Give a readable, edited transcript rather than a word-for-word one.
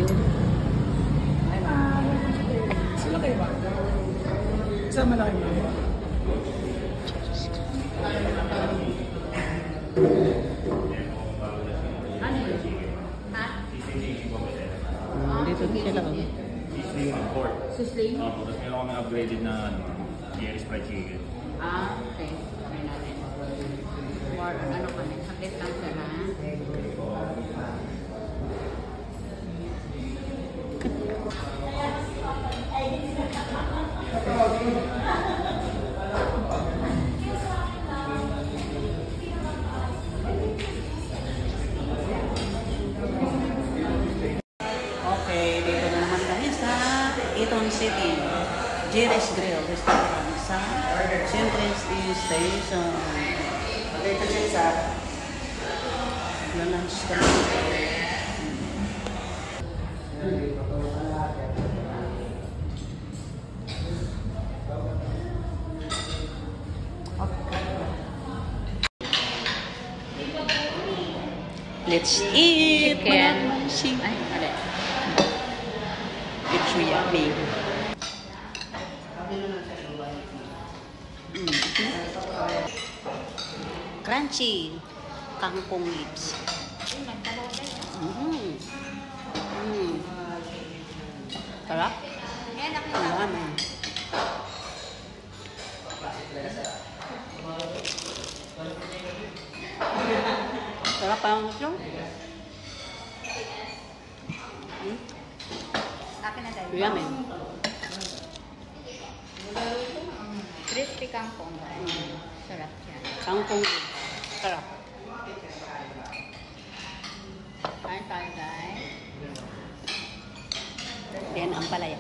Hi, ma'am. Sila kayo ba? Sama na kayo. Dito sila kami. Sisling and pork. Sisling? Tapos meron kami upgraded na GS fried chicken. Okay. Try natin. More on ano kami. Sakit lang siya na. Okay, dito na naman kami sa Eton City. Jerry's Grill Restaurant sa Central Station. Dito siya sa lunch kami. Let's eat! Chicken. Ay, Ay, it's so yummy. Crunchy kangkong lips. Sarap. Yummy. Sarap ang ito. Akin na tayo. Yummy. Crispy kangkong. Sarap siya. Kangkong lips. Sarap. Kain tayo guys. Then ang palaya.